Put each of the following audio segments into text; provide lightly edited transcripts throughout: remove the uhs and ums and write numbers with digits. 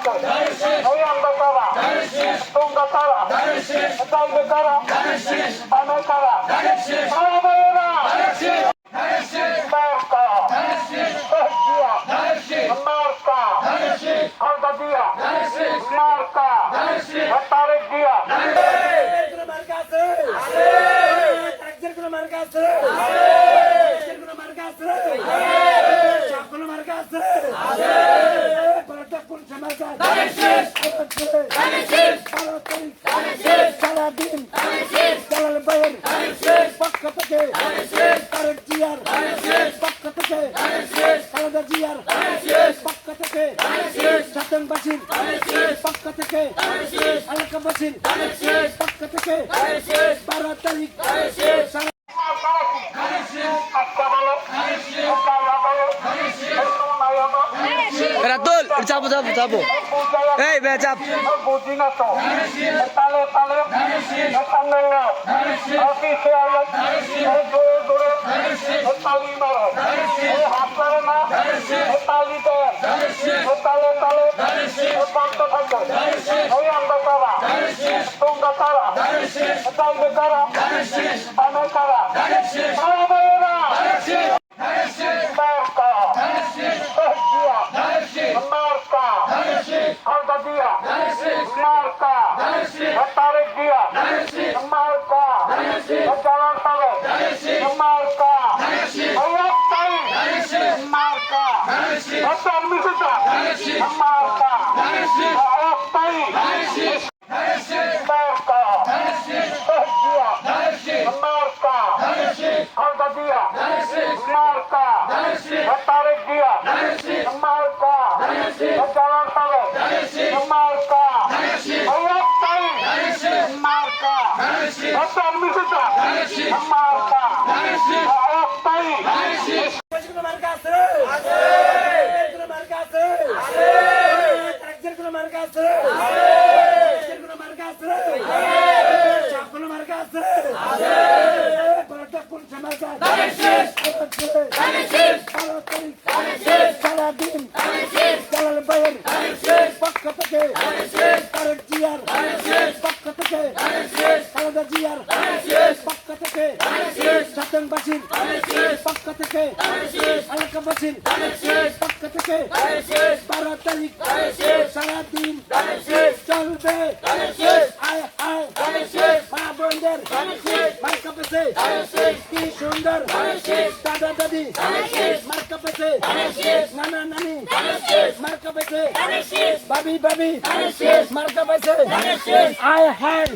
থাকে এই আমরা কারা তোমরা কারা চাইবে কারা আমি কারা মার্কা মার্কা খালদা জিয়া মার্কা তারেক জিয়া সারাদিন জালাল ভাইয়ের পক্ষ থেকে তারেক জিয়ার পক্ষ থেকে খালেদা জিয়ার পক্ষ থেকে সাতনবাসীর পক্ষ থেকে এলাকাবাসীর পক্ষ থেকে 12 তারিখ রাতুল চাপো চাপো চাপো এই বে চাপ বুঝি না তো তালে তালে সামনে নাও অফিসে আলো দূরে দূরে তালি মারো হাত মারো না তালি দেন তালে তালে বন্ধ থাকো এই আমরা কারা তোমরা কারা চাইবে কারা আমি কারা মার্কা মার্কা খালদা জিয়া মার্কা তারেক জিয়া মার্কা জালাল ভাইয়ের মার্কা মার্কা মিশুটা মার্কা মার্কা জিয়া মার্কা খালদা জিয়া মার্কা তারেক জিয়া মার্কা জালাল ভাইয়ের মার্কা মার্কা মিশুটা মার্কা সারাদিন জালাল ভাইয়ের পক্ষ থেকে তারেক জিয়ার পক্ষ থেকে খালেদা জিয়ার পক্ষ থেকে সাতনবাসীর পক্ষ থেকে এলাকাবাসীর পক্ষ থেকে 12 তারিখ সারাদিন চলবে আয় আয় মা বোনদের মার্কা পেছে কি সুন্দর দাদা দাদি মার্কা পেছে নানা নানি মার্কা পেছে ভাবি ভাবি মার্কা পেছে আয় হায়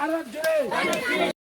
আরো জোরে